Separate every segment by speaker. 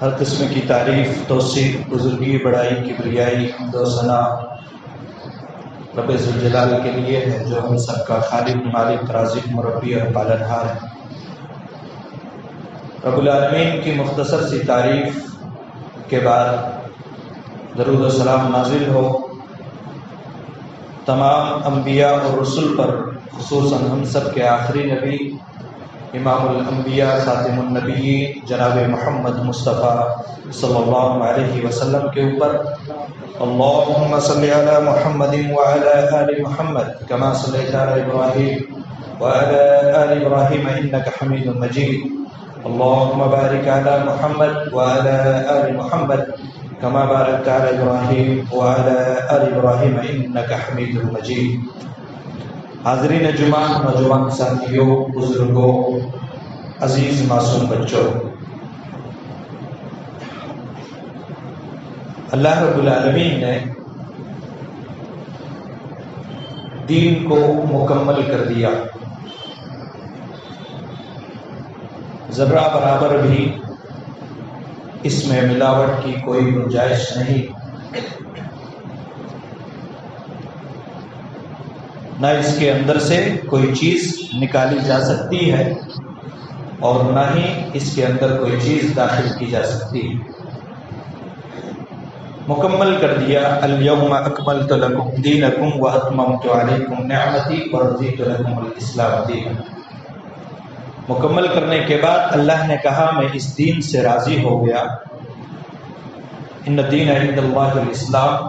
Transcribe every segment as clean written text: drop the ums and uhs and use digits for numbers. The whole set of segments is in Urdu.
Speaker 1: ہر قسم کی تعریف، توصیف، بزرگی، بڑائی، کبریائی، حمد و ثنا رب ذوالجلال کے لیے ہے، جو ہم سب کا خالق، مالک، رازق، مربی اور پالنہار ہے۔ رب العالمین کی مختصر سی تعریف کے بعد درود و سلام نازل ہو تمام انبیاء اور رسل پر، خصوصاً ہم سب کے آخری نبی امام الانبیاء خاتم النبیین جناب محمد مصطفیٰ صلی اللہ علیہ وسلم کے اوپر۔ اللہم صلی علی محمد وعلی آل محمد کما صلیت علی ابراہیم وعلی آل ابراہیم انک حمید مجید۔ اللہم بارک علی محمد وعلی آل محمد کما بارکت علی ابراہیم وعلی آل ابراہیم انک حمید مجید۔ حاضرین جمعہ، نوجوان ساتھیوں، بزرگوں، عزیز معصوم بچوں، اللہ رب العالمین نے دین کو مکمل کر دیا، ذرہ برابر بھی اس میں ملاوٹ کی کوئی گنجائش نہیں، نہ اس کے اندر سے کوئی چیز نکالی جا سکتی ہے اور نہ ہی اس کے اندر کوئی چیز داخل کی جا سکتی ہے۔ مکمل کر دیا۔ الیوم اکملت لکم دینکم واتممت علیکم نعمتی ورضیت لکم الاسلام دینا۔ مکمل کرنے کے بعد اللہ نے کہا میں اس دین سے راضی ہو گیا۔ ان الدین عند اللہ الاسلام۔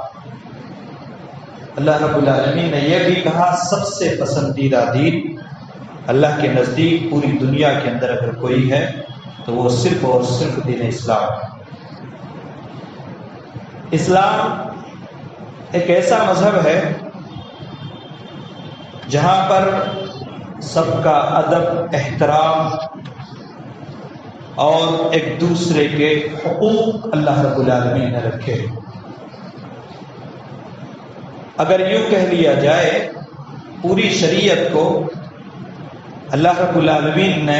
Speaker 1: اللہ رب العالمین نے یہ بھی کہا سب سے پسندیدہ دین اللہ کے نزدیک پوری دنیا کے اندر اگر کوئی ہے تو وہ صرف اور صرف دین اسلام ہے۔ اسلام ایک ایسا مذہب ہے جہاں پر سب کا ادب، احترام اور ایک دوسرے کے حقوق اللہ رب العالمین نے رکھے۔ اگر یوں کہہ لیا جائے پوری شریعت کو اللہ رب العالمین نے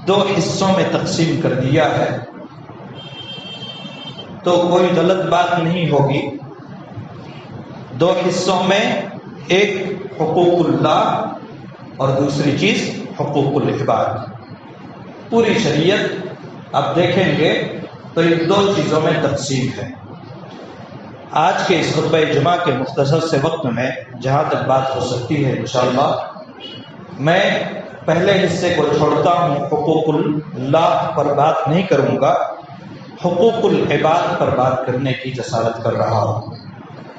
Speaker 1: دو حصوں میں تقسیم کر دیا ہے تو کوئی غلط بات نہیں ہوگی۔ دو حصوں میں ایک حقوق اللہ اور دوسری چیز حقوق العباد۔ پوری شریعت آپ دیکھیں گے تو یہ دو چیزوں میں تقسیم ہے۔ آج کے اس خطبہ جمعہ کے مختصر سے وقت میں جہاں تک بات ہو سکتی ہے انشاءاللہ میں پہلے حصے کو چھوڑتا ہوں، حقوق اللہ پر بات نہیں کروں گا، حقوق العباد پر بات کرنے کی جسارت کر رہا ہوں۔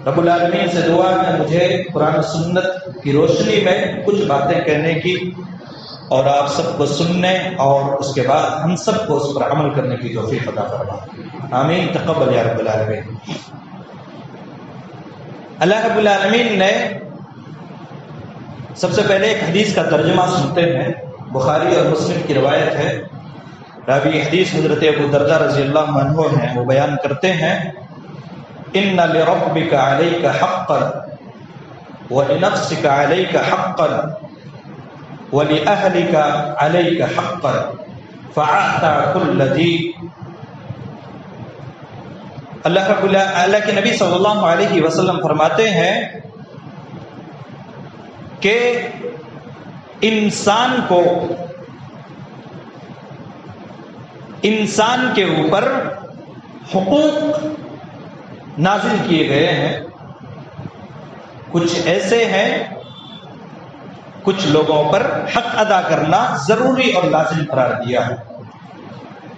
Speaker 1: رب العالمین سے دعا ہے مجھے قرآن و سنت کی روشنی میں کچھ باتیں کہنے کی اور آپ سب کو سننے اور اس کے بعد ہم سب کو اس پر عمل کرنے کی توفیق عطا فرما۔ آمین، تقبل یا رب العالمین۔ اللہ رب العالمین نے سب سے پہلے ایک حدیث کا ترجمہ سنتے ہیں، بخاری اور مسلم کی روایت ہے۔ راوی حدیث حضرت ابو درداء رضی اللہ عنہ ہیں، وہ بیان کرتے ہیں ان لربک علیک حقا ولنفسک علیک حقا ولأہلک علیک حقا فأعطى كل ذی۔ اللہ کے نبی صلی اللہ علیہ وسلم فرماتے ہیں کہ انسان کے اوپر حقوق نازل کیے گئے ہیں۔ کچھ ایسے ہیں، کچھ لوگوں پر حق ادا کرنا ضروری اور لازم قرار دیا ہے۔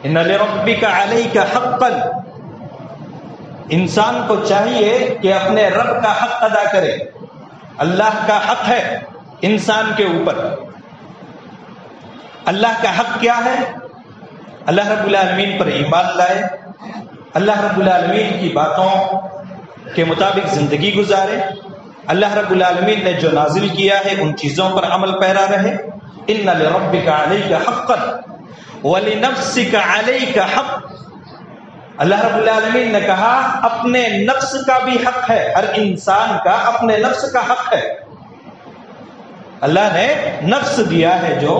Speaker 1: ان لربک علیک حقا، انسان کو چاہیے کہ اپنے رب کا حق ادا کرے۔ اللہ کا حق ہے انسان کے اوپر۔ اللہ کا حق کیا ہے؟ اللہ رب العالمین پر ایمان لائے، اللہ رب العالمین کی باتوں کے مطابق زندگی گزارے، اللہ رب العالمین نے جو نازل کیا ہے ان چیزوں پر عمل پیرا رہے۔ ان لربک علیک حقا ولنفسک علیک حق۔ اللہ رب العالمین نے کہا اپنے نفس کا بھی حق ہے، ہر انسان کا اپنے نفس کا حق ہے۔ اللہ نے نفس دیا ہے جو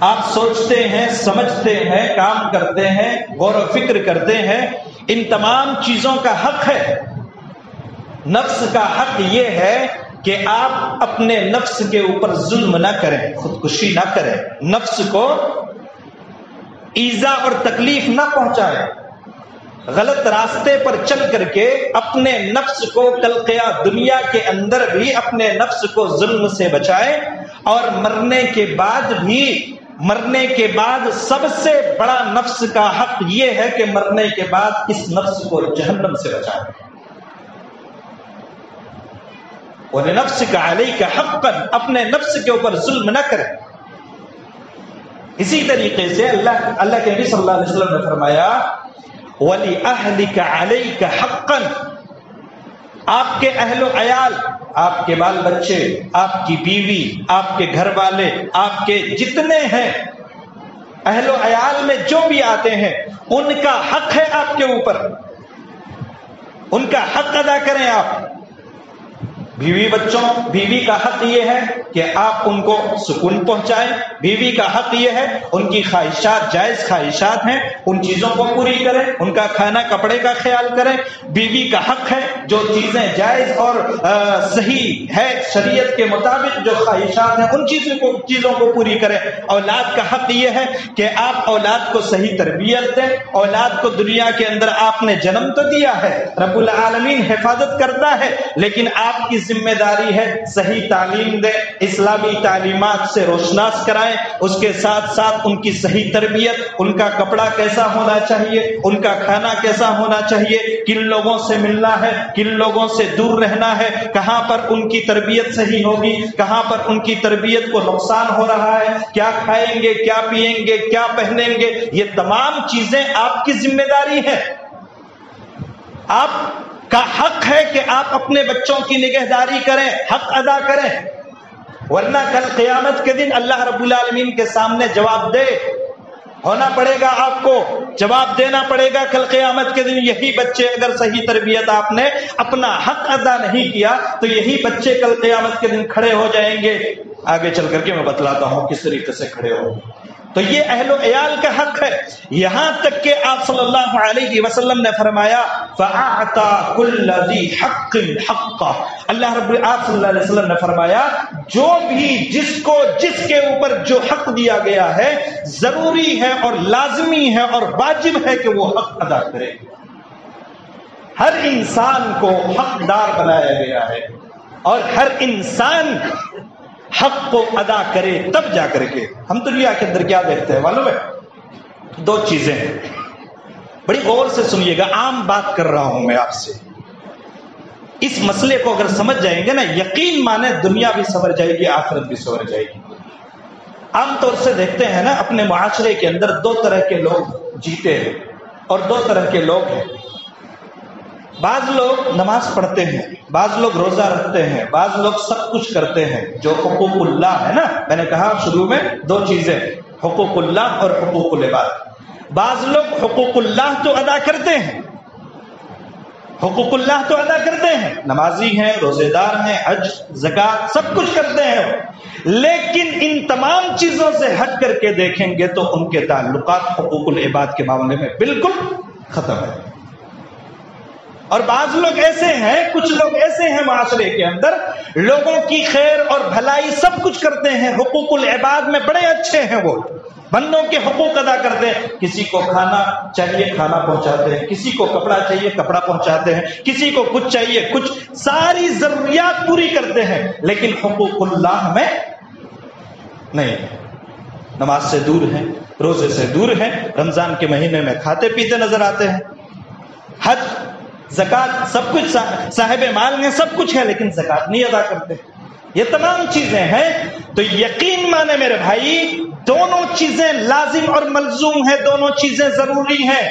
Speaker 1: آپ سوچتے ہیں، سمجھتے ہیں، کام کرتے ہیں، غور و فکر کرتے ہیں، ان تمام چیزوں کا حق ہے۔ نفس کا حق یہ ہے کہ آپ اپنے نفس کے اوپر ظلم نہ کریں، خودکشی نہ کریں، نفس کو ایذا اور تکلیف نہ پہنچائیں، غلط راستے پر چل کر کے اپنے نفس کو دنیا کے اندر بھی اپنے نفس کو ظلم سے بچائیں، اور مرنے کے بعد سب سے بڑا نفس کا حق یہ ہے کہ مرنے کے بعد اس نفس کو جہنم سے بچائیں۔ وَلِنَفْسِكَ عَلَيْكَ حَقًّا، اپنے نفس کے اوپر ظلم نہ کریں۔ اسی طریقے سے اللہ کے نبی صلی اللہ علیہ وسلم نے فرمایا وَلِأَهْلِكَ عَلَيْكَ حَقًّا، آپ کے اہل و عیال، آپ کے بال بچے، آپ کی بیوی، آپ کے گھر والے، آپ کے جتنے ہیں اہل و عیال میں جو بھی آتے ہیں، ان کا حق ہے آپ کے اوپر، ان کا حق ادا کریں آپ۔ بیوی بچوں، بیوی کا حق یہ ہے کہ آپ ان کو سکون پہنچائیں، بیوی کا حق یہ ہے ان کی خواہشات، جائز خواہشات ہیں، ان چیزوں کو پوری کریں، ان کا کھانا کپڑے کا خیال کریں۔ بیوی کا حق ہے جو چیزیں جائز اور صحیح ہے شریعت کے مطابق جو خواہشات ہیں ان چیزوں کو پوری کریں۔ اولاد کا حق یہ ہے کہ آپ اولاد کو صحیح تربیت دیں، اولاد کو دنیا کے اندر آپ نے جنم تو دیا ہے، رب العالمین حفاظت کرتا ہے، لیکن آپ کی ذمہ داری ہے صحیح تعلیم دیں، اسلامی تعلیمات سے روشناس کرائیں، اس کے ساتھ ساتھ ان کی صحیح تربیت، ان کا کپڑا کیسا ہونا چاہیے، ان کا کھانا کیسا ہونا چاہیے، کن لوگوں سے ملنا ہے، کن لوگوں سے دور رہنا ہے، کہاں پر ان کی تربیت صحیح ہوگی، کہاں پر ان کی تربیت کو نقصان ہو رہا ہے، کیا کھائیں گے، کیا پیئیں گے، کیا پہنیں گے، یہ تمام چیزیں آپ کی ذمہ داری ہے۔ آپ کا حق ہے کہ آپ اپنے بچوں کی نگہداری کریں، حق ادا کریں، ورنہ کل قیامت کے دن اللہ رب العالمین کے سامنے جواب دہ ہونا پڑے گا، آپ کو جواب دینا پڑے گا کل قیامت کے دن۔ یہی بچے اگر صحیح تربیت آپ نے اپنا حق ادا نہیں کیا تو یہی بچے کل قیامت کے دن کھڑے ہو جائیں گے۔ آگے چل کر کے میں بتلاتا ہوں کس طریقے سے کھڑے ہوں۔ تو یہ اہل و عیال کا حق ہے، یہاں تک کہ آپ صلی اللہ علیہ وسلم نے فرمایا فَأَعْطَى كُلَّ ذِي حَقٍّ حَقَّهُ، اللہ آپ صلی اللہ علیہ وسلم نے فرمایا جو بھی جس کے اوپر جو حق دیا گیا ہے ضروری ہے اور لازمی ہے اور واجب ہے کہ وہ حق ادا کرے۔ ہر انسان کو حقدار بنایا گیا ہے اور ہر انسان حق کو ادا کرے تب جا کر کے۔ ہم دنیا کے اندر کیا دیکھتے ہیں معلوم ہے؟ دو چیزیں ہیں، بڑی غور سے سنیے گا، عام بات کر رہا ہوں میں آپ سے۔ اس مسئلے کو اگر سمجھ جائیں گے نا، یقین مانے دنیا بھی سنور جائے گی، آخرت بھی سنور جائے گی۔ عام طور سے دیکھتے ہیں نا اپنے معاشرے کے اندر دو طرح کے لوگ جیتے ہیں اور دو طرح کے لوگ ہیں۔ بعض لوگ نماز پڑھتے ہیں، بعض لوگ روزہ رکھتے ہیں، بعض لوگ سب کچھ کرتے ہیں جو حقوق اللہ ہے نا، میں نے کہا شروع میں دو چیزیں، حقوق اللہ اور حقوق العباد۔ بعض لوگ حقوق اللہ تو ادا کرتے ہیں، حقوق اللہ تو ادا کرتے ہیں، نمازی ہیں، روزے دار ہیں، حج زکات سب کچھ کرتے ہیں، لیکن ان تمام چیزوں سے ہٹ کر کے دیکھیں گے تو ان کے تعلقات حقوق العباد کے معاملے میں بالکل ختم ہے۔ اور بعض لوگ ایسے ہیں، کچھ لوگ ایسے ہیں معاشرے کے اندر، لوگوں کی خیر اور بھلائی سب کچھ کرتے ہیں، حقوق العباد میں بڑے اچھے ہیں، وہ بندوں کے حقوق ادا کرتے ہیں، کسی کو کھانا چاہیے کھانا پہنچاتے ہیں، کسی کو کپڑا چاہیے کپڑا پہنچاتے ہیں، کسی کو کچھ چاہیے کچھ، ساری ضروریات پوری کرتے ہیں، لیکن حقوق اللہ میں نہیں، نماز سے دور ہیں، روزے سے دور ہیں، رمضان کے مہینے میں کھاتے پیتے نظر آتے ہیں، حج زکات سب کچھ صاحب مال میں سب کچھ ہے لیکن زکات نہیں ادا کرتے۔ یہ تمام چیزیں ہیں، تو یقین مانے میرے بھائی دونوں چیزیں لازم اور ملزوم ہیں، دونوں چیزیں ضروری ہیں۔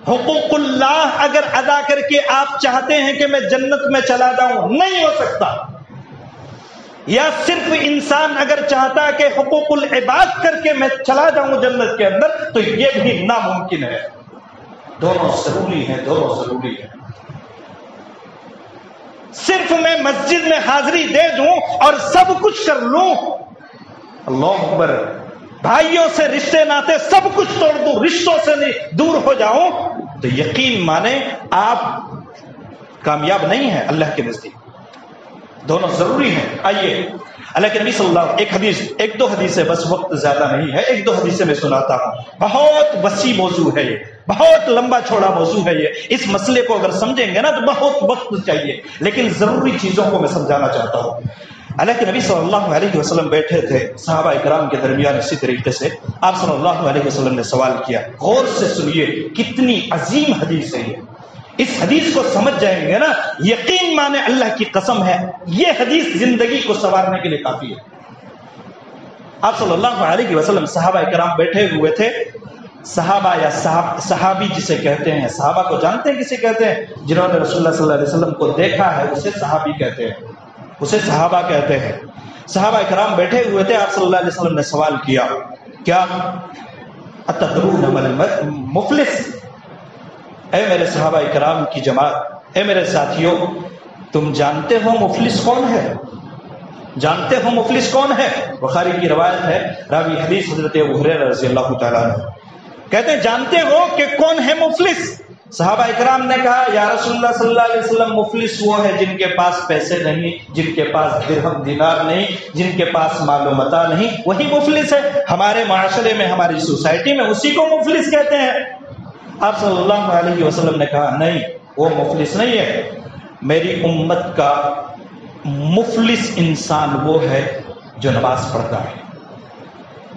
Speaker 1: حقوق اللہ اگر ادا کر کے آپ چاہتے ہیں کہ میں جنت میں چلا جاؤں، نہیں ہو سکتا۔ یا صرف انسان اگر چاہتا ہے کہ حقوق العباد کر کے میں چلا جاؤں جنت کے اندر تو یہ بھی ناممکن ہے۔ دونوں ضروری ہیں، دونوں ضروری ہیں۔ صرف میں مسجد میں حاضری دے دوں اور سب کچھ کر لوں، اللہ اکبر، بھائیوں سے رشتے ناتے سب کچھ توڑ دوں، رشتوں سے نہیں دور ہو جاؤں، تو یقین مانے آپ کامیاب نہیں ہیں اللہ کے نزدیک۔ دونوں ضروری ہیں۔ آئیے اللہ کے نبی صلی اللہ علیہ وسلم ایک دو حدیثیں، بس وقت زیادہ نہیں ہے، ایک دو حدیثیں میں سناتا ہوں۔ بہت وسیع موضوع ہے یہ، بہت لمبا چوڑا موضوع ہے یہ، اس مسئلے کو اگر سمجھیں گے نا تو بہت وقت چاہیے، لیکن ضروری چیزوں کو میں سمجھانا چاہتا ہوں۔ اللہ کے نبی صلی اللہ علیہ وسلم بیٹھے تھے صحابہ اکرام کے درمیان، اسی طریقے سے آپ صلی اللہ علیہ وسلم نے سوال کیا۔ غور سے سنیے، کتنی عظیم حدیث ہے یہ، اس حدیث کو سمجھ جائیں گے نا، یقین مانے اللہ کی قسم ہے یہ حدیث زندگی کو سنوارنے کے لیے کافی ہے۔ آپ صلی اللہ علیہ وسلم صحابہ کرام بیٹھے ہوئے تھے، صحابہ یا صحابی جسے کہتے ہیں، صحابہ کو جانتے ہیں کسے کہتے ہیں؟ جنہوں نے رسول اللہ صلی اللہ علیہ وسلم کو دیکھا ہے اسے صحابی کہتے ہیں، اسے صحابہ کہتے ہیں۔ صحابہ کرام بیٹھے ہوئے تھے، آپ صلی اللہ علیہ وسلم نے سوال کیا، کیا اتدرون ما المفلس؟ اے میرے صحابہ کرام کی جماعت، اے میرے ساتھیوں، تم جانتے ہو مفلس کون ہے؟ جانتے ہو مفلس کون ہے؟ بخاری کی روایت ہے، راوی حدیث حضرت ابو ہریرہ رضی اللہ تعالیٰ عنہ کہتے ہیں جانتے ہو کہ کون ہے مفلس؟ صحابہ اکرام نے کہا یا رسول اللہ صلی اللہ علیہ وسلم، مفلس وہ ہے جن کے پاس پیسے نہیں، جن کے پاس درہم دینار نہیں، جن کے پاس مال و متاع نہیں، وہی مفلس ہے۔ ہمارے معاشرے میں، ہماری سوسائٹی میں اسی کو مفلس کہتے ہیں۔ آپ صلی اللہ علیہ وسلم نے کہا نہیں، وہ مفلس نہیں ہے، میری امت کا مفلس انسان وہ ہے جو نماز پڑھتا ہے۔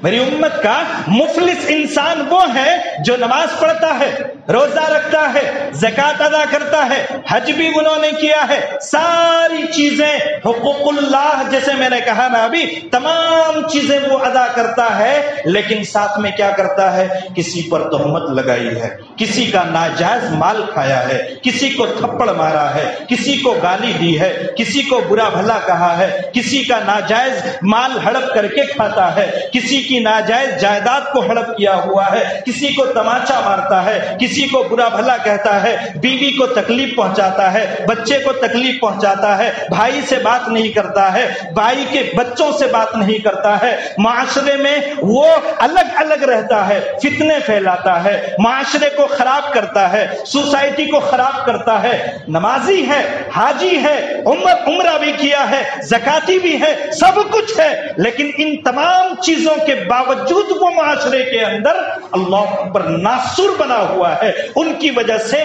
Speaker 1: میری امت کا مفلس انسان وہ ہے جو نماز پڑھتا ہے، روزہ رکھتا ہے، زکوٰۃ ادا کرتا ہے، حج بھی انہوں نے کیا ہے، ساری چیزیں حقوق اللہ جیسے میں نے کہا نا ابھی، تمام چیزیں وہ ادا کرتا ہے، لیکن ساتھ میں کیا کرتا ہے؟ کسی پر تہمت لگائی ہے، کسی کا ناجائز مال کھایا ہے، کسی کو تھپڑ مارا ہے، کسی کو گالی دی ہے، کسی کو برا بھلا کہا ہے، کسی کا ناجائز مال ہڑپ کر کے کھاتا ہے، کسی کی ناجائز جائیداد کو ہڑپ کیا ہوا ہے، کسی کو تماچا مارتا ہے، کسی کو برا بھلا کہتا ہے، بیوی کو تکلیف پہنچاتا ہے، بچے کو تکلیف پہنچاتا ہے، بھائی سے بات نہیں کرتا ہے، بھائی کے بچوں سے بات نہیں کرتا ہے، معاشرے میں وہ الگ الگ رہتا ہے، فتنے پھیلاتا ہے، معاشرے کو خراب کرتا ہے، سوسائٹی کو خراب کرتا ہے، نمازی ہے، حاجی ہے، عمرہ بھی کیا ہے، زکاتی بھی ہے، سب کچھ ہے، لیکن ان تمام چیزوں کے باوجود وہ معاشرے کے اندر اللہ پر ناصر بنا ہوا ہے، ان کی وجہ سے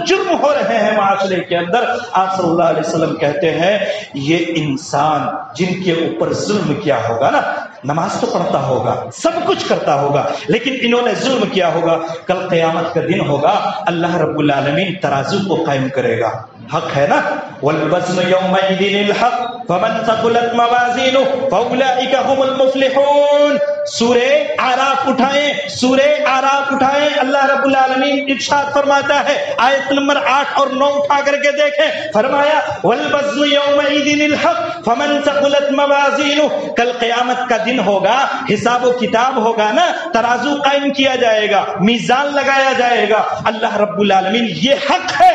Speaker 1: جرم ہو رہے ہیں معاشرے کے اندر۔ آپ صلی اللہ علیہ وسلم کہتے ہیں یہ انسان جن کے اوپر ظلم کیا ہوگا نا، نماز تو پڑھتا ہوگا، سب کچھ کرتا ہوگا، لیکن انہوں نے ظلم کیا ہوگا، کل قیامت کا دن ہوگا، اللہ رب العالمین ترازو کو قائم کرے گا۔ حق ہے نا، والوزن یومئذ الحق فمن ثقلت موازینہ فاولئک هم المفلحون۔ سورہ اعراف اٹھائیں، سورہ اعراف اٹھائیں، اللہ رب العالمین ارشاد فرماتا ہے، آیت نمبر 8 اور 9 اٹھا کر کے دیکھیں، فرمایا والوزن یومئذ الحق فمن ثقلت موازینہ۔ کل قیامت کا دن ہوگا، حساب و کتاب ہوگا نا، ترازو قائم کیا جائے گا، میزان لگایا جائے گا۔ اللہ رب العالمین یہ حق ہے،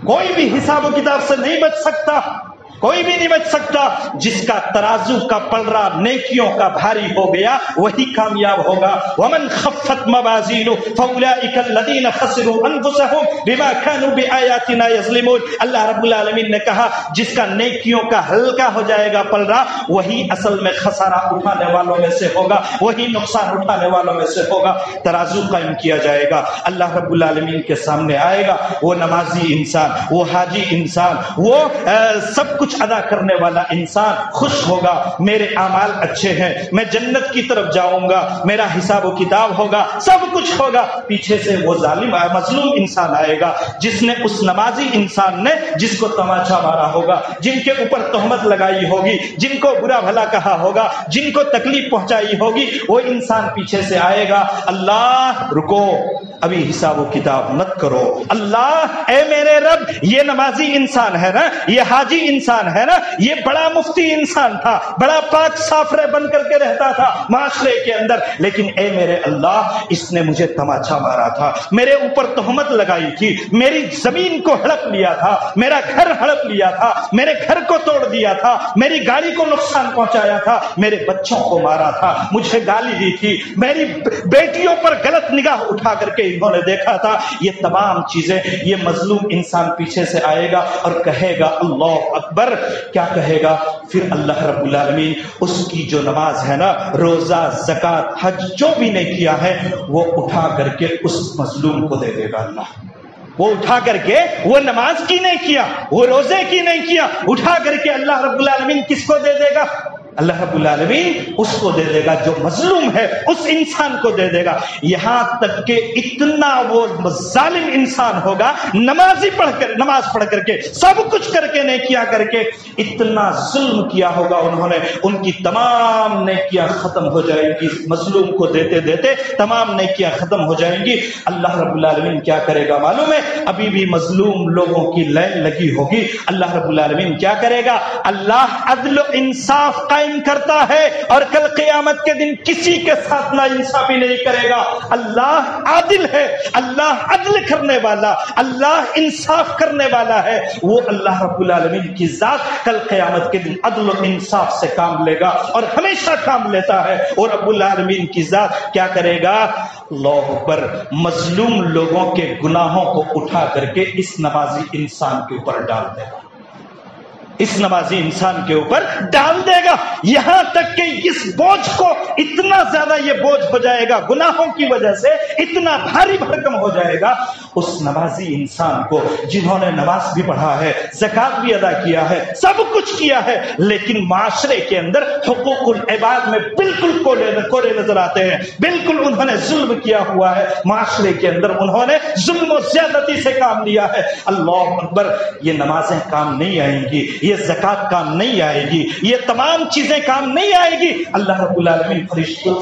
Speaker 1: کوئی بھی حساب و کتاب سے نہیں بچ سکتا، کوئی بھی نہیں بچ سکتا۔ جس کا ترازو کا پلڑا نیکیوں کا بھاری ہو گیا وہی کامیاب ہوگا۔ ومن خفت موازینہ فاولئک الذین خسروا انفسهم بما كانوا بآیاتنا یظلمون۔ اللہ رب العالمین نے کہا جس کا نیکیوں کا ہلکا ہو جائے گا پلڑا وہی اصل میں خسارہ اٹھانے والوں میں سے ہوگا، وہی نقصان اٹھانے والوں میں سے ہوگا۔ ترازو قائم کیا جائے گا، اللہ رب العالمین کے سامنے آئے گا وہ نمازی انسان، وہ حاجی انسان، وہ سب کچھ ادا کرنے والا انسان خوش ہوگا، میرے اعمال اچھے ہیں، میں جنت کی طرف جاؤں گا، میرا حساب و کتاب ہوگا، سب کچھ ہوگا۔ پیچھے سے وہ ظالم مظلوم انسان آئے گا جس نے، اس نمازی انسان نے جس کو تماچا مارا ہوگا، جن کے اوپر تہمت لگائی ہوگی، جن کو برا بھلا کہا ہوگا، جن کو تکلیف پہنچائی ہوگی، وہ انسان پیچھے سے آئے گا، اللہ رکو، ابھی حساب و کتاب مت کرو. اللہ اے میرے رب یہ نمازی انسان ہے نا, یہ حاجی انسان ہے نا, یہ بڑا مفتی انسان تھا, بڑا پاک صافرے بن کر کے رہتا تھا معاشرے کے اندر, لیکن اے میرے اللہ اس نے مجھے تماچا مارا تھا, میرے اوپر تہمت لگائی تھی, میری زمین کو ہڑپ لیا تھا, میرا گھر ہڑپ لیا تھا, میرے گھر کو توڑ دیا تھا, میری گاڑی کو نقصان پہنچایا تھا, میرے بچوں کو مارا تھا, مجھے گالی دی تھی, میری بیٹیوں پر غلط نگاہ اٹھا کر کے انہوں نے دیکھا تھا. یہ تمام چیزیں یہ مظلوم انسان پیچھے سے آئے گا اور کہے گا اللہ اکبر. کیا کہے گا پھر اللہ رب العالمین؟ اس کی جو نماز ہے نا, روزہ, زکات, حج جو بھی نہیں کیا ہے وہ اٹھا کر کے اس مظلوم کو دے دے گا. اللہ وہ اٹھا کر کے, وہ نماز کی نہیں کیا, وہ روزے کی نہیں کیا, اٹھا کر کے اللہ رب العالمین کس کو دے دے گا؟ اللہ رب العالمین اس کو دے دے گا جو مظلوم ہے, اس انسان کو دے دے گا. یہاں تک کہ اتنا وہ ظالم انسان ہوگا, نماز پڑھ کر کے سب کچھ کر کے نیکیاں کر کے اتنا ظلم کیا ہوگا انہوں نے, ان کی تمام نیکیاں ختم ہو جائیں گی, مظلوم کو دیتے دیتے تمام نیکیاں ختم ہو جائیں گی. اللہ رب العالمین کیا کرے گا معلوم ہے؟ ابھی بھی مظلوم لوگوں کی لائن لگی ہوگی. اللہ رب العالمین کیا کرے گا؟ اللہ عدل و انصاف قائم کرتا ہے اور کل قیامت کے دن کسی کے ساتھ نا انصافی نہیں کرے گا. اللہ عادل ہے, اللہ عدل کرنے والا, اللہ انصاف کرنے والا ہے. وہ اللہ رب العالمین کی ذات کل قیامت کے دن عدل و انصاف سے کام لے گا اور ہمیشہ کام لیتا ہے. اور رب العالمین کی ذات کیا کرے گا؟ اللہ اکبر, مظلوم لوگوں کے گناہوں کو اٹھا کر کے اس نمازی انسان کے اوپر ڈال دے گا, اس نمازی انسان کے اوپر ڈال دے گا. یہاں تک کہ اس بوجھ کو اتنا زیادہ یہ بوجھ ہو جائے گا, گناہوں کی وجہ سے اتنا بھاری بھرکم ہو جائے گا اس نمازی انسان کو, جنہوں نے نماز بھی پڑھا ہے, زکات بھی ادا کیا ہے, سب کچھ کیا ہے, لیکن معاشرے کے اندر حقوق العباد میں بالکل کولے نظر آتے ہیں, بالکل انہوں نے ظلم کیا ہوا ہے, معاشرے کے اندر انہوں نے ظلم و زیادتی سے کام لیا ہے. اللہ اکبر, یہ نمازیں کام نہیں آئیں گی, یہ زکات کام نہیں آئے گی, یہ تمام چیزیں کام نہیں آئے گی. اللہ رب العالمین فرشتوں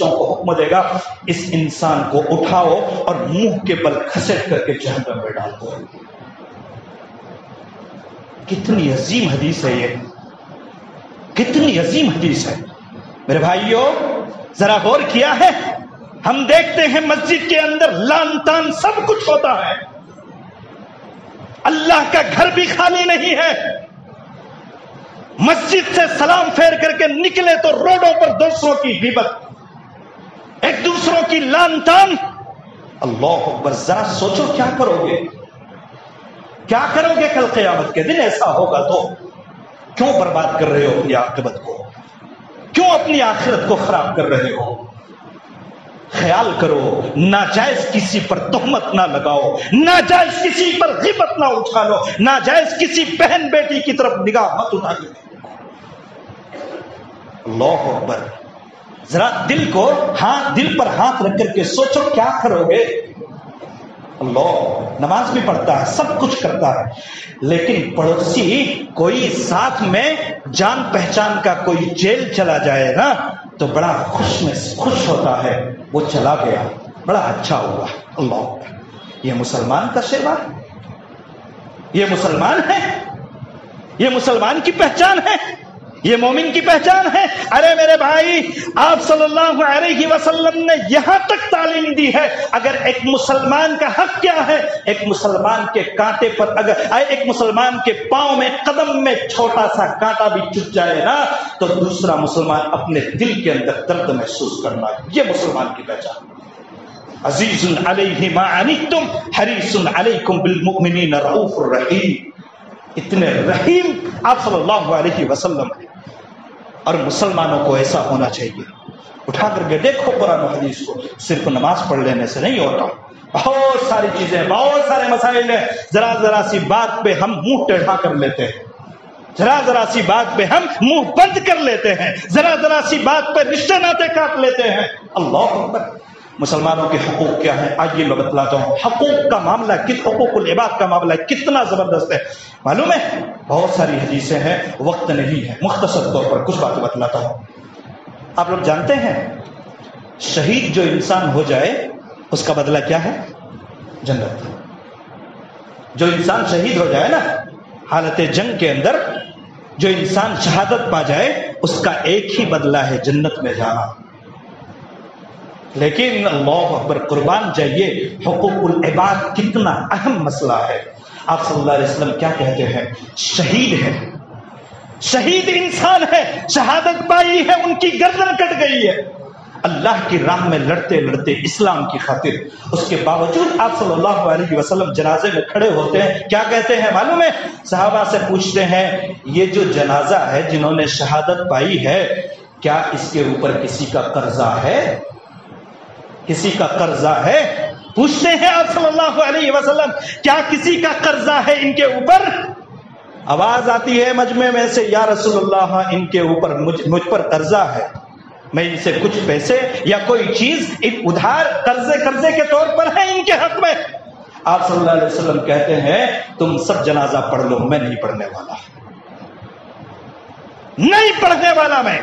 Speaker 1: کو حکم دے گا اس انسان کو اٹھاؤ اور منہ کے بل کھسیٹ کر کے جہنم میں ڈال دو. کتنی عظیم حدیث ہے یہ, کتنی عظیم حدیث ہے میرے بھائیوں. ذرا غور کیا ہے؟ ہم دیکھتے ہیں مسجد کے اندر لان تان سب کچھ ہوتا ہے, اللہ کا گھر بھی خالی نہیں ہے. مسجد سے سلام پھیر کر کے نکلے تو روڈوں پر دوسروں کی غیبت, ایک دوسروں کی لان تان. اللہ اکبر, ذرا سوچو کیا کرو گے, کیا کرو گے کل قیامت کے دن ایسا ہوگا تو؟ کیوں برباد کر رہے ہو اپنی عاقبت کو, کیوں اپنی آخرت کو خراب کر رہے ہو؟ خیال کرو, ناجائز کسی پر تہمت نہ لگاؤ, ناجائز کسی پر غیبت نہ اٹھا لو, ناجائز کسی بہن بیٹی کی طرف نگاہ مت اٹھا لو. اللہ اکبر, ذرا دل کو دل پر ہاتھ رکھ کر کے سوچو کیا کرو گے. اللہ نماز بھی پڑھتا ہے, سب کچھ کرتا ہے, لیکن پڑوسی کوئی ساتھ میں جان پہچان کا کوئی جیل چلا جائے نا تو بڑا خوش ہوتا ہے, وہ چلا گیا بڑا اچھا ہوا. اللہ, یہ مسلمان کا شیوا ہے, یہ مسلمان ہے, یہ مسلمان کی پہچان ہے, یہ مومن کی پہچان ہے. ارے میرے بھائی, آپ صلی اللہ علیہ وسلم نے یہاں تک تعلیم دی ہے, اگر ایک مسلمان کا حق کیا ہے, ایک مسلمان کے کانٹے پر اگر ایک مسلمان کے پاؤں میں قدم میں چھوٹا سا کانٹا بھی چپ جائے نا تو دوسرا مسلمان اپنے دل کے اندر درد محسوس کرنا, یہ مسلمان کی پہچان. عزیز علیہ ما عنتم حریص علیکم بالمؤمنین رؤوف الرحیم. اتنے رحیم آپ صلی اللہ علیہ وسلم ہیں, اور مسلمانوں کو ایسا ہونا چاہیے. اٹھا کر کے دیکھو قرآن و حدیث کو, صرف نماز پڑھ لینے سے نہیں ہوتا, بہت ساری چیزیں, بہت سارے مسائل ہیں. ذرا سی بات پہ ہم منہ ٹیڑھا کر لیتے ہیں, ذرا سی بات پہ ہم منہ بند کر لیتے ہیں, ذرا سی بات پہ رشتے ناطے کاٹ لیتے ہیں. اللہ اکبر, مسلمانوں کے حقوق کیا ہیں آئیے میں بتلاتا ہوں. حقوق کا معاملہ, حقوق العباد کا معاملہ کتنا زبردست ہے معلوم ہے. بہت ساری حدیثیں ہیں, وقت نہیں ہے, مختصر طور پر کچھ باتیں بتلاتا ہوں. آپ لوگ جانتے ہیں شہید جو انسان ہو جائے اس کا بدلہ کیا ہے؟ جنت. جو انسان شہید ہو جائے نا حالت جنگ کے اندر، جو انسان شہادت پا جائے، اس کا ایک ہی بدلہ ہے جنت میں جانا. لیکن اللہ اکبر، قربان جائیے، حقوق العباد کتنا اہم مسئلہ ہے. آپ صلی اللہ علیہ وسلم کیا کہتے ہیں؟ شہید ہے، شہید انسان ہے، شہادت پائی ہے، ان کی گردن کٹ گئی ہے اللہ کی راہ میں لڑتے لڑتے اسلام کی خاطر. اس کے باوجود آپ صلی اللہ علیہ وسلم جنازے میں کھڑے ہوتے ہیں، کیا کہتے ہیں معلوم ہے؟ صحابہ سے پوچھتے ہیں یہ جو جنازہ ہے جنہوں نے شہادت پائی ہے، کیا اس کے اوپر کسی کا قرضہ ہے؟ کسی کا قرضہ ہے؟ پوچھتے ہیں آپ صلی اللہ علیہ وسلم، کیا کسی کا قرضہ ہے ان کے اوپر؟ آواز آتی ہے مجمع میں سے، یا رسول اللہ ان کے اوپر مجھ پر قرضہ ہے، میں ان سے کچھ پیسے یا کوئی چیز ادھار قرضے کے طور پر ہے ان کے حق میں. آپ صلی اللہ علیہ وسلم کہتے ہیں تم سب جنازہ پڑھ لو، میں نہیں پڑھنے والا، نہیں پڑھنے والا میں.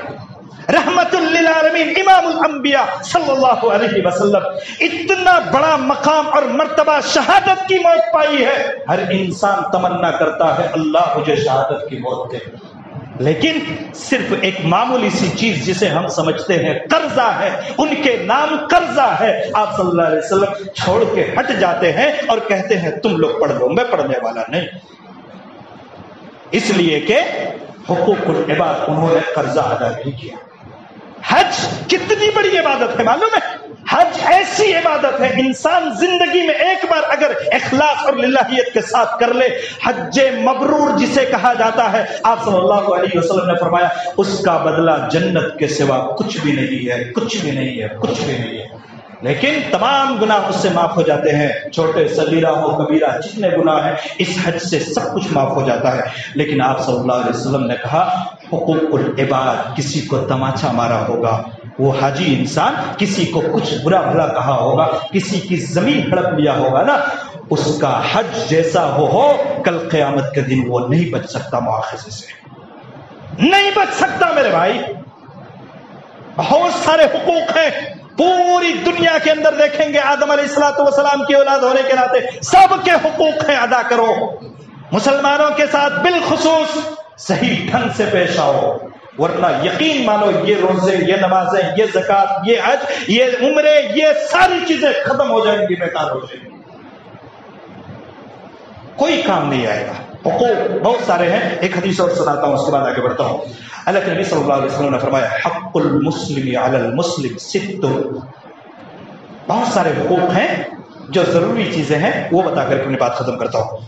Speaker 1: رحمت للعالمین امام الانبیاء صلی اللہ علیہ وسلم اتنا بڑا مقام اور مرتبہ شہادت کی موت پائی ہے. ہر انسان تمنا کرتا ہے اللہ مجھے شہادت کی موت دے، لیکن صرف ایک معمولی سی چیز جسے ہم سمجھتے ہیں قرضہ ہے، ان کے نام قرضہ ہے، آپ صلی اللہ علیہ وسلم چھوڑ کے ہٹ جاتے ہیں اور کہتے ہیں تم لوگ پڑھ لو، میں پڑھنے والا نہیں. اس لیے کہ حقوق العباد انہوں نے قرضہ ادا نہیں کیا. حج کتنی بڑی عبادت ہے معلوم ہے؟ حج ایسی عبادت ہے انسان زندگی میں ایک بار اگر اخلاص اور للہیت کے ساتھ کر لے، حج مبرور جسے کہا جاتا ہے، آپ صلی اللہ علیہ وسلم نے فرمایا اس کا بدلہ جنت کے سوا کچھ بھی نہیں ہے، کچھ بھی نہیں ہے، کچھ بھی نہیں ہے. لیکن تمام گناہ اس سے معاف ہو جاتے ہیں، چھوٹے صغیرہ ہو کبیرہ جتنے گناہ ہیں اس حج سے سب کچھ معاف ہو جاتا ہے. لیکن آپ صلی اللہ علیہ وسلم نے کہا حقوق العباد، کسی کو تماچا مارا ہوگا، وہ حاجی انسان کسی کو کچھ برا بھلا کہا ہوگا، کسی کی زمین ہڑپ لیا ہوگا نا، اس کا حج جیسا ہو کل قیامت کے دن وہ نہیں بچ سکتا، مؤاخذے سے نہیں بچ سکتا. میرے بھائی بہت سارے حقوق ہیں پوری دنیا کے اندر، دیکھیں گے آدم علیہ السلام کی اولاد ہونے کے ناطے سب کے حقوق ہیں، ادا کرو. مسلمانوں کے ساتھ بالخصوص صحیح ڈھنگ سے پیش آؤ، ورنہ یقین مانو یہ روزے، یہ نمازیں، یہ زکوٰۃ، یہ حج، یہ عمرے، یہ ساری چیزیں ختم ہو جائیں گی، بیکار ہو جائیں گی، کوئی کام نہیں آئے گا. حقوق بہت سارے ہیں، ایک حدیث اور سناتا ہوں اس کے بعد آگے بڑھتا ہوں. اللہ کے نبی صلی اللہ علیہ وسلم نے فرمایا حق المسلم علی المسلم ست. بہت سارے حقوق ہیں جو ضروری چیزیں ہیں، وہ بتا کر اپنی بات ختم کرتا ہوں.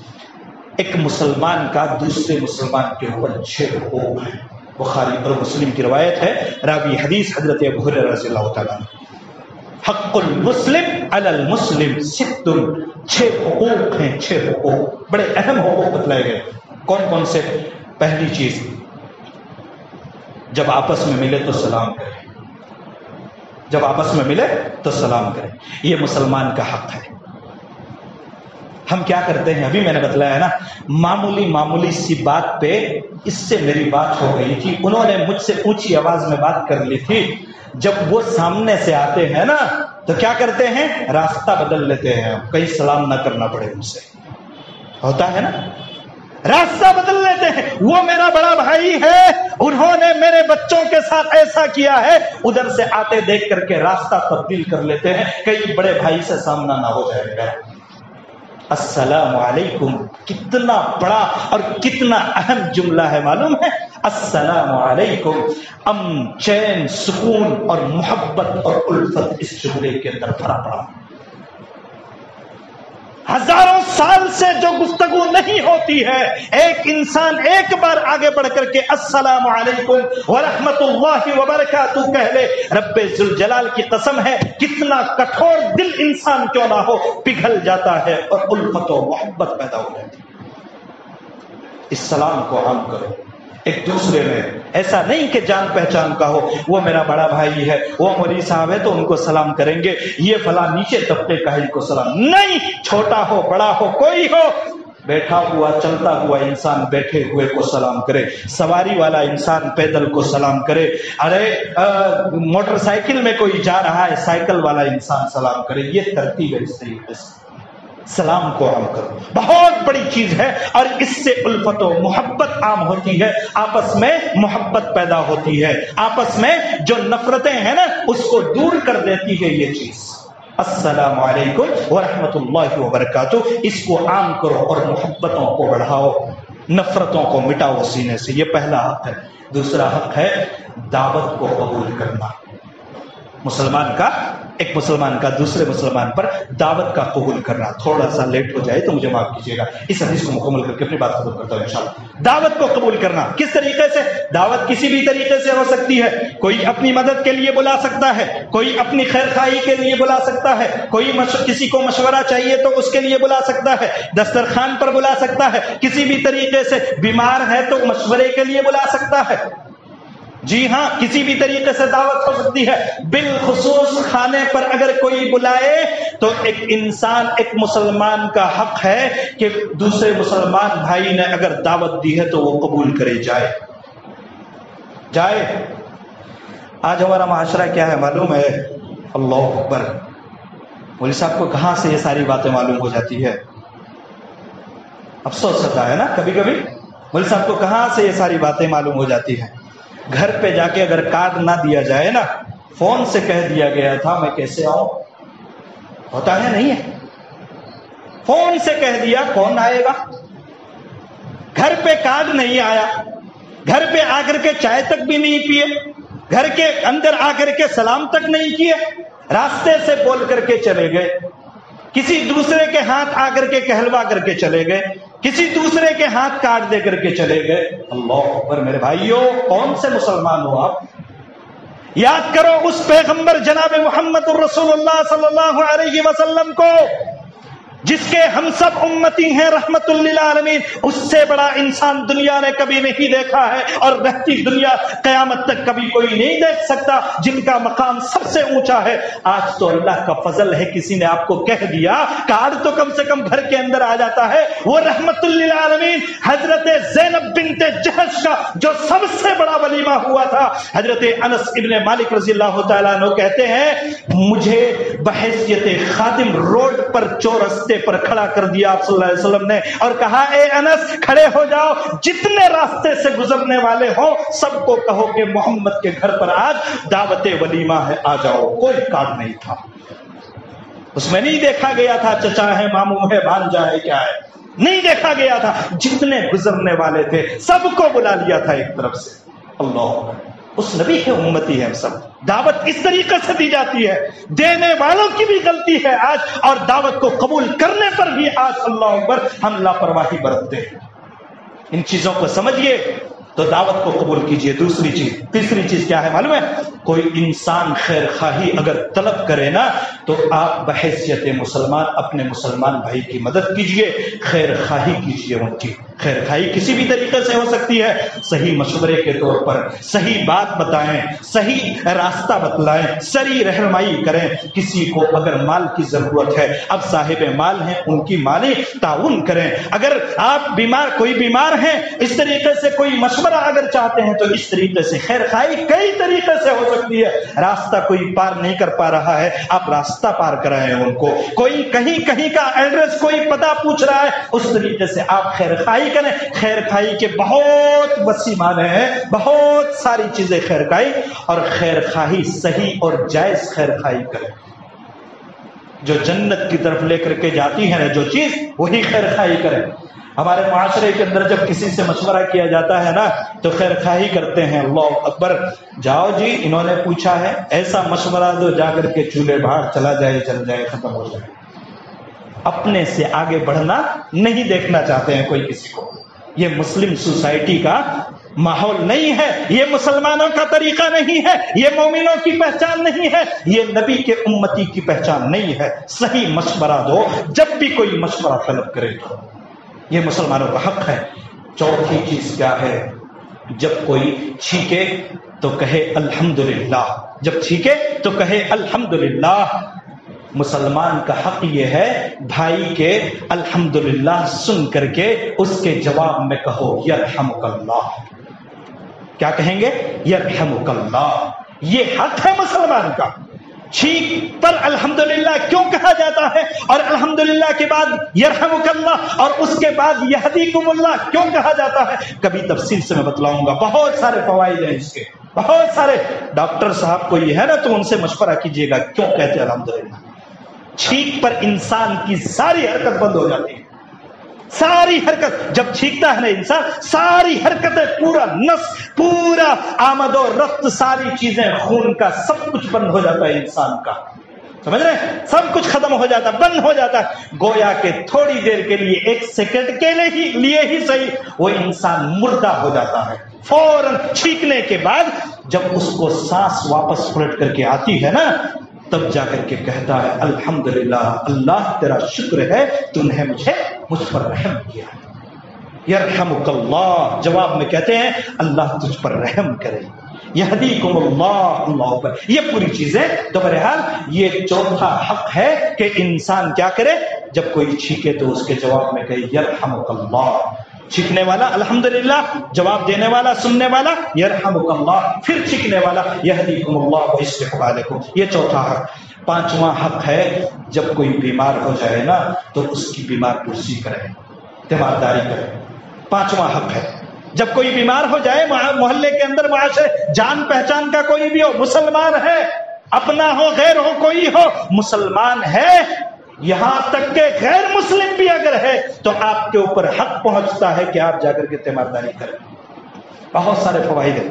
Speaker 1: ایک مسلمان کا دوسرے مسلمان کے اوپر 6 حقوق ہیں. بخاری اور مسلم کی روایت ہے، راوی حدیث حضرت ابو ہریرہ رضی اللہ تعالیٰ عنہ. حق المسلم علی المسلم ست. 6 حقوق ہیں، 6 حقوق، بڑے اہم حقوق بتلائے گئے. کون کون سے؟ پہلی چیز، جب آپس میں ملے تو سلام کریں، جب آپس میں ملے تو سلام کریں، یہ مسلمان کا حق ہے. ہم کیا کرتے ہیں، ابھی میں نے بتلایا نا، معمولی سی بات پہ اس سے میری بات ہو گئی تھی، انہوں نے مجھ سے اونچی آواز میں بات کر لی تھی، جب وہ سامنے سے آتے ہیں نا تو کیا کرتے ہیں، راستہ بدل لیتے ہیں، کہیں سلام نہ کرنا پڑے ان سے. ہوتا ہے نا، راستہ بدل لیتے ہیں. وہ میرا بڑا بھائی ہے، انہوں نے میرے بچوں کے ساتھ ایسا کیا ہے، ادھر سے آتے دیکھ کر کے راستہ تبدیل کر لیتے ہیں، کئی بڑے بھائی سے سامنا نہ ہو جائے گا. السلام علیکم کتنا بڑا اور کتنا اہم جملہ ہے معلوم ہے؟ السلام علیکم، امن، چین، سکون اور محبت اور الفت اس جملے کے اندر بھرا پڑا. ہزاروں سال سے جو گفتگو نہیں ہوتی ہے، ایک انسان ایک بار آگے بڑھ کر کے السلام علیکم ورحمۃ اللہ وبرکاتہ کہہ لے، رب ذوالجلال کی قسم ہے کتنا کٹھور دل انسان کیوں نہ ہو پگھل جاتا ہے اور الفت و محبت پیدا ہو جاتی ہے. اس سلام کو عام کرو ایک دوسرے میں، ایسا نہیں کہ جان پہچان کا ہو، وہ میرا بڑا بھائی ہے، وہ مولوی صاحب ہے تو ان کو سلام کریں گے، یہ فلاں نیچے طبقے کا ہے ان کو سلام نہیں. چھوٹا ہو بڑا ہو کوئی ہو، بیٹھا ہوا چلتا ہوا انسان بیٹھے ہوئے کو سلام کرے، سواری والا انسان پیدل کو سلام کرے، ارے موٹر سائیکل میں کوئی جا رہا ہے سائیکل والا انسان سلام کرے. یہ ترتیب ہے. اس طریقے سے سلام کو عام کرو، بہت بڑی چیز ہے، اور اس سے الفت و محبت عام ہوتی ہے، آپس میں محبت پیدا ہوتی ہے، آپس میں جو نفرتیں ہیں نا اس کو دور کر دیتی ہے یہ چیز. السلام علیکم ورحمۃ اللہ وبرکاتہ، اس کو عام کرو اور محبتوں کو بڑھاؤ، نفرتوں کو مٹاؤ سینے سے. یہ پہلا حق ہے. دوسرا حق ہے دعوت کو قبول کرنا. ایک مسلمان کا دوسرے مسلمان پر دعوت کا قبول کرنا. تھوڑا سا لیٹ ہو جائے تو مجھے معاف کیجیے گا، اس حدیث کو مکمل کر کے اپنی بات ختم کرتا ہوں انشاءاللہ. دعوت کو قبول کرنا کس طریقے سے؟ دعوت کسی بھی طریقے سے ہو سکتی ہے. کوئی اپنی مدد کے لیے بلا سکتا ہے، کوئی اپنی خیر خواہی کے لیے بلا سکتا ہے، کوئی کسی کو مشورہ چاہیے تو اس کے لیے بلا سکتا ہے، دسترخوان پر بلا سکتا ہے، کسی بھی طریقے سے بیمار ہے تو مشورے کے لیے بلا سکتا ہے. جی ہاں، کسی بھی طریقے سے دعوت ہو سکتی ہے. بالخصوص کھانے پر اگر کوئی بلائے تو ایک انسان، ایک مسلمان کا حق ہے کہ دوسرے مسلمان بھائی نے اگر دعوت دی ہے تو وہ قبول کرے، جائے. آج ہمارا معاشرہ کیا ہے معلوم ہے؟ اللہ اکبر. مولوی صاحب کو کہاں سے یہ ساری باتیں معلوم ہو جاتی ہے؟ افسوس ہوتا ہے نا کبھی کبھی. مولوی صاحب کو کہاں سے یہ ساری باتیں معلوم ہو جاتی ہیں؟ گھر پہ جا کے اگر کارڈ نہ دیا جائے نا، فون سے کہہ دیا گیا تھا میں کیسے آؤں، ہوتا ہے نہیں ہے؟ فون سے کہہ دیا، کون آئے گا؟ گھر پہ کارڈ نہیں آیا، گھر پہ آ کر کے چائے تک بھی نہیں پیے، گھر کے اندر آ کر کے سلام تک نہیں کیے، راستے سے بول کر کے چلے گئے، کسی دوسرے کے ہاتھ آ کر کے کہلوا کر کے چلے گئے، کسی دوسرے کے ہاتھ کاٹ دے کر کے چلے گئے. اللہ اکبر. میرے بھائیوں، کون سے مسلمان ہو آپ؟ یاد کرو اس پیغمبر جناب محمد الرسول اللہ صلی اللہ علیہ وسلم کو، جس کے ہم سب امتی ہیں رحمت للعالمین. اس سے بڑا انسان دنیا نے کبھی نہیں دیکھا ہے، اور رہتی دنیا قیامت تک کبھی کوئی نہیں دیکھ سکتا، جن کا مقام سب سے اونچا ہے. آج تو اللہ کا فضل ہے کسی نے آپ کو کہہ دیا، کارڈ تو کم سے کم گھر کے اندر آ جاتا ہے. وہ رحمت للعالمین حضرت زینب بنت جہش کا جو سب سے بڑا ولیمہ ہوا تھا، حضرت انس ابن مالک رضی اللہ تعالیٰ عنہ کہتے ہیں مجھے بحیثیت خادم روڈ پر چورستے پر کھڑا کر دیا آپ صلی اللہ علیہ وسلم نے، اور کہا اے انس کھڑے ہو جاؤ، جتنے راستے سے گزرنے والے ہوں سب کو کہو کہ محمد کے گھر پر آج دعوت ولیمہ ہے، آ جاؤ. کوئی کارڈ نہیں تھا، اس میں نہیں دیکھا گیا تھا چچا ہے، ماموں ہے، بھانجا ہے، کیا ہے، نہیں دیکھا گیا تھا. جتنے گزرنے والے تھے سب کو بلا لیا تھا ایک طرف سے. اللہ، اس نبی کے امتی ہیں ہم سب. دعوت اس طریقے سے دی جاتی ہے، دینے والوں کی بھی غلطی ہے آج، اور دعوت کو قبول کرنے پر بھی آج اللہ اکبر ہم لاپرواہی برتتے ہیں. ان چیزوں کو سمجھیے تو دعوت کو قبول کیجیے. تیسری چیز کیا ہے معلوم ہے؟ کوئی انسان خیر خواہی اگر طلب کرے نا تو آپ بحیثیت مسلمان اپنے مسلمان بھائی کی مدد کیجیے، خیر خواہی کیجیے. ان کی خیر خواہی کسی بھی طریقے سے ہو سکتی ہے. صحیح مشورے کے طور پر صحیح بات بتائیں، صحیح راستہ بتلائیں، صحیح رہنمائی کریں. کسی کو اگر مال کی ضرورت ہے، اب صاحب مال ہیں، ان کی مالی تعاون کریں. اگر آپ کوئی بیمار ہیں، اس طریقے سے کوئی مشورہ اگر چاہتے ہیں تو اس طریقے سے. خیر خواہی کئی طریقے سے ہو سکتی ہے. راستہ کوئی پار نہیں کر پا رہا ہے، آپ راستہ پار کرائیں ان کو. کوئی کہیں کا ایڈریس، کوئی پتہ پوچھ رہا ہے، اس طریقے سے آپ خیر خواہی کریں. خیر خواہی کے بہت وسیع معنی ہیں، بہت ساری چیزیں خیر خواہی. اور خیر خواہی صحیح اور جائز خیر خواہی کریں، جو جنت کی طرف لے کر کے جاتی ہے نا جو چیز، وہی خیر خواہی کریں. ہمارے معاشرے کے اندر جب کسی سے مشورہ کیا جاتا ہے نا تو خیر خواہی کرتے ہیں. اللہ اکبر. جاؤ جی انہوں نے پوچھا ہے، ایسا مشورہ دو جا کر کے چولہے بھاڑ چلا جائے، چل جائے، ختم ہو جائے. اپنے سے آگے بڑھنا نہیں دیکھنا چاہتے ہیں کوئی کسی کو. یہ مسلم سوسائٹی کا ماحول نہیں ہے، یہ مسلمانوں کا طریقہ نہیں ہے، یہ مومنوں کی پہچان نہیں ہے، یہ نبی کے امتی کی پہچان نہیں ہے. صحیح مشورہ دو جب بھی کوئی مشورہ طلب کرے تو، یہ مسلمانوں کا حق ہے. چوتھی چیز کیا ہے؟ جب کوئی چھینکے تو کہے الحمدللہ، جب چھینکے تو کہے الحمدللہ. مسلمان کا حق یہ ہے بھائی کے الحمدللہ سن کر کے اس کے جواب میں کہو یرحمک اللہ. کیا کہیں گے؟ یرحمک اللہ. یہ حق ہے مسلمان کا. چھینک پر الحمدللہ کیوں کہا جاتا ہے اور الحمدللہ کے بعد یرحمک اللہ اور اس کے بعد یہدیکم اللہ کیوں کہا جاتا ہے؟ کبھی تفصیل سے میں بتلاؤں گا. بہت سارے فوائد ہیں اس کے، بہت سارے. ڈاکٹر صاحب کو یہ ہے نا تو ان سے مشورہ کیجئے گا کیوں کہتے ہیں الحمدللہ. چھینک پر انسان کی ساری حرکت بند ہو جاتی ہے. ساری حرکت جب چھینکتا ہے نا انسان، ساری حرکتیں، پورا نس، پورا آمد و رفت، ساری چیزیں، خون کا سب کچھ بند ہو جاتا ہے انسان کا. سمجھ رہے ہیں؟ سب کچھ ختم ہو جاتا ہے، بند ہو جاتا ہے. گویا کہ تھوڑی دیر کے لیے، ایک سیکنڈ کے لیے ہی صحیح، وہ انسان مردہ ہو جاتا ہے. فوراً چھینکنے کے بعد جب اس کو سانس واپس پلٹ کر کے آتی ہے نا، تب جا کر کے کہتا ہے الحمدللہ، اللہ تیرا شکر ہے تو نے مجھ پر رحم کیا. یرحمک اللہ. جواب میں کہتے ہیں اللہ تجھ پر رحم کرے. یہدیکم اللہ. اللہ پر یہ پوری چیزیں. تو بہرحال یہ چوتھا حق ہے کہ انسان کیا کرے؟ جب کوئی چھینکے تو اس کے جواب میں کہے یرحمک اللہ. چھینکنے والا الحمدللہ، جواب دینے والا، سننے والا یرحمک اللہ، پھر چھینکنے والا یہدیکم اللہ ویصلح بالکم. یہ چوتھا حق. پانچواں حق ہے جب کوئی بیمار ہو جائے نا تو اس کی بیمار پرسی کرے، تیمارداری کرے. پانچواں حق ہے جب کوئی بیمار ہو جائے، محلے کے اندر، معاشرے، جان پہچان کا کوئی بھی ہو، مسلمان ہے، اپنا ہو غیر ہو، کوئی ہو، مسلمان ہے، یہاں تک کہ غیر مسلم بھی اگر ہے تو آپ کے اوپر حق پہنچتا ہے کہ آپ جا کر کے تیمارداری کریں. بہت سارے فوائد ہیں.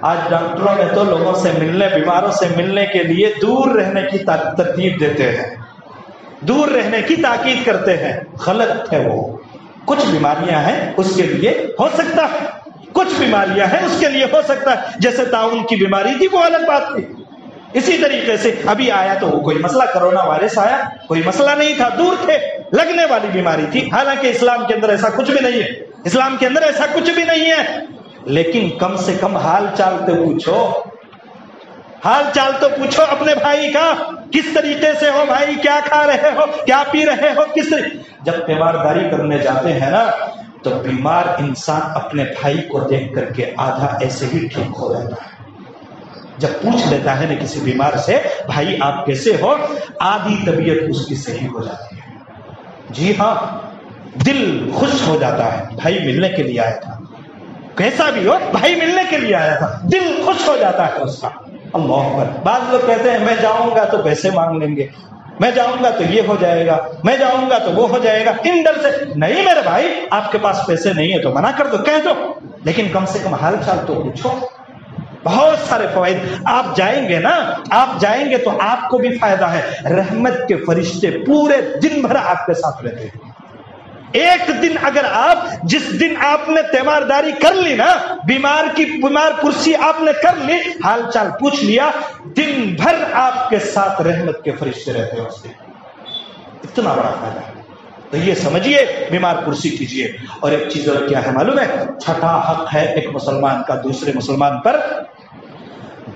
Speaker 1: آج ڈاکٹروں نے تو لوگوں سے ملنے، بیماروں سے ملنے کے لیے دور رہنے کی ترتیب دیتے ہیں، دور رہنے کی تاکید کرتے ہیں. غلط ہے وہ. کچھ بیماریاں ہیں اس کے لیے ہو سکتا ہے، کچھ بیماریاں ہیں اس کے لیے ہو سکتا ہے. جیسے طاعون کی بیماری تھی وہ الگ بات تھی. اسی طریقے سے ابھی آیا تو وہ کوئی مسئلہ، کرونا وائرس آیا، کوئی مسئلہ نہیں تھا، دور تھے، لگنے والی بیماری تھی. حالانکہ اسلام کے اندر ایسا کچھ بھی نہیں ہے، اسلام کے اندر ایسا کچھ بھی نہیں ہے. لیکن کم سے کم حال چال تو پوچھو، حال چال تو پوچھو اپنے بھائی کا، کس طریقے سے ہو بھائی، کیا کھا رہے ہو، کیا پی رہے ہو، کس طریقے. جب تیمارداری کرنے جاتے ہیں نا تو بیمار انسان اپنے بھائی کو دیکھ کر کے آدھا ایسے ہی ٹھیک ہو جاتا ہے. جب پوچھ لیتا ہے نا کسی بیمار سے بھائی آپ کیسے ہو، آدھی طبیعت اس کی صحیح ہو جاتی ہے. جی ہاں، دل خوش ہو جاتا ہے، بھائی ملنے کے لیے آیا تھا، کیسا بھی ہو بھائی ملنے کے لیے آیا تھا، دل خوش ہو جاتا ہے اس کا. اللہ اکبر. بعض لوگ کہتے ہیں میں جاؤں گا تو پیسے مانگ لیں گے، میں جاؤں گا تو یہ ہو جائے گا، میں جاؤں گا تو وہ ہو جائے گا. ان ڈر سے نہیں میرے بھائی، آپ کے پاس پیسے نہیں ہے تو منع کر دو، کہہ دو، لیکن کم سے کم حال چال تو پوچھو. بہت سارے فوائد. آپ جائیں گے نا، آپ جائیں گے تو آپ کو بھی فائدہ ہے. رحمت کے فرشتے پورے دن بھر آپ کے ساتھ رہتے ہیں. ایک دن اگر آپ، جس دن آپ نے تیمارداری کر لی نا، بیمار پرسی آپ نے کر لی، حال چال پوچھ لیا، دن بھر آپ کے ساتھ رحمت کے فرشتے رہتے ہیں اس دن. اتنا بڑا فائدہ ہے. تو یہ سمجھیے، بیمار پرسی کیجیے. اور ایک چیز اور کیا ہے معلوم ہے؟ چھٹا حق ہے ایک مسلمان کا دوسرے مسلمان پر،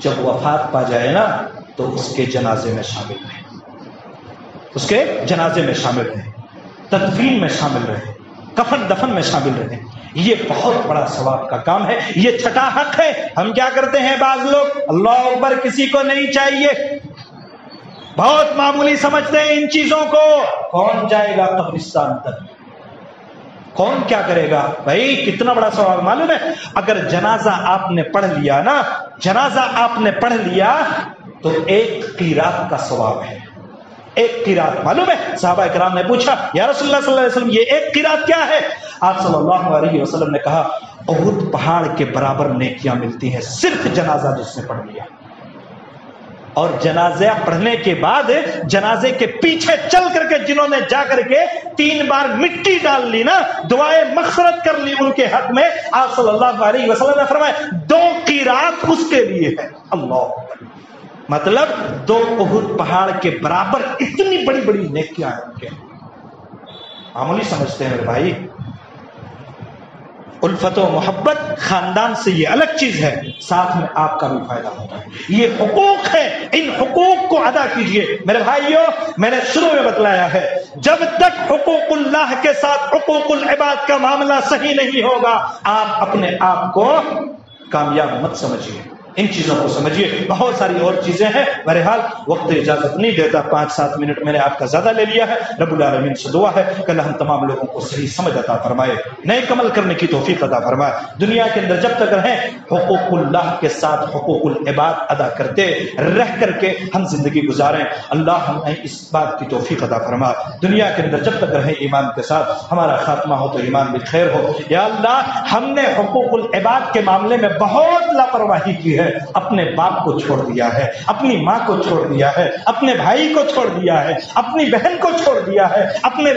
Speaker 1: جب وفات پا جائے نا تو اس کے جنازے میں شامل رہے، اس کے جنازے میں شامل رہے، تدفین میں شامل رہے، کفن دفن میں شامل رہے. یہ بہت بڑا ثواب کا کام ہے. یہ چھٹا حق ہے. ہم کیا کرتے ہیں، بعض لوگ اللہ اکبر کسی کو نہیں چاہیے، بہت معمولی سمجھتے ہیں ان چیزوں کو. کون جائے گا قبرستان تک، کون کیا کرے گا؟ بھائی کتنا بڑا ثواب معلوم ہے؟ اگر جنازہ آپ نے پڑھ لیا نا، جنازہ آپ نے پڑھ لیا تو ایک قیرات کا ثواب ہے. ایک قیرات معلوم ہے؟ صحابہ اکرام نے پوچھا یا رسول اللہ صلی اللہ علیہ وسلم یہ ایک قیرات کیا ہے؟ آپ صلی اللہ علیہ وسلم نے کہا احد پہاڑ کے برابر نیکیاں ملتی ہیں صرف جنازہ جس نے پڑھ لیا. اور جنازہ پڑھنے کے بعد جنازے کے پیچھے چل کر کے جنہوں نے جا کر کے 3 بار مٹی ڈال لی نا، دعائیں مغفرت کر لی ان کے حق میں، آپ صلی اللہ علیہ وسلم نے فرمایا 2 قیرات اس کے لیے ہے. اللہ، مطلب 2 احد پہاڑ کے برابر اتنی بڑی بڑی نیکیاں ہیں ان کے. معمولی سمجھتے ہیں میرے بھائی. الفت و محبت خاندان سے یہ الگ چیز ہے، ساتھ میں آپ کا بھی فائدہ ہوتا ہے، یہ حقوق ہے، ان حقوق کو ادا کیجئے۔ میرے بھائیوں، میں نے شروع میں بتلایا ہے، جب تک حقوق اللہ کے ساتھ حقوق العباد کا معاملہ صحیح نہیں ہوگا، آپ اپنے آپ کو کامیاب مت سمجھیے، ان چیزوں کو سمجھیے۔ بہت ساری اور چیزیں ہیں، بہرحال وقت اجازت نہیں دیتا، 5-7 منٹ میں نے آپ کا زیادہ لے لیا ہے۔ رب العالمین سے دعا ہے کہ اللہ ہم تمام لوگوں کو صحیح سمجھ عطا فرمائے، نیک عمل کرنے کی توفیق عطا فرمائے۔ دنیا کے اندر جب تک رہیں حقوق اللہ کے ساتھ حقوق العباد ادا کرتے رہ کر کے ہم زندگی گزاریں۔ اللہ ہمیں اس بات کی توفیق عطا فرمائے۔ دنیا کے اندر جب تک رہیں ایمان کے ساتھ، ہمارا خاتمہ ہو تو ایمان بھی خیر ہو۔ یا اللہ، ہم نے حقوق العباد کے معاملے میں بہت لاپرواہی کی ہے، اپنے باپ کو چھوڑ دیا ہے، اپنی ماں کو چھوڑ دیا ہے، اپنے بھائی کو چھوڑ دیا ہے، اپنی بہن کو چھوڑ دیا ہے، اپنے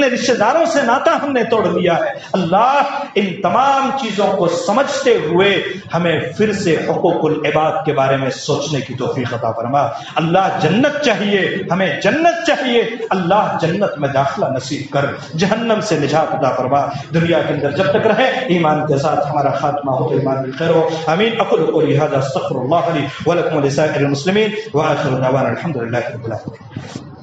Speaker 1: رشتہ داروں سے ناتا ہم نے توڑ دیا ہے۔ اللہ، ان تمام چیزوں کو سمجھتے ہوئے ہمیں پھر سے حقوق العباد کے بارے میں سوچنے کی توفیق عطا فرما۔ اللہ، جنت چاہیے، ہمیں جنت چاہیے، اللہ جنت میں داخلہ نصیب کر، جہنم سے نجات عطا فرما۔ دنیا کے اندر جب تک رہے ایمان کے ساتھ، ہمارا خاتمہ ہو تو ایمان بھی خیر ہو۔ آمین۔ اقول قولی هذا استغفر الله لي ولكم ولسائر المسلمين واخر دعوانا الحمد لله رب العالمين۔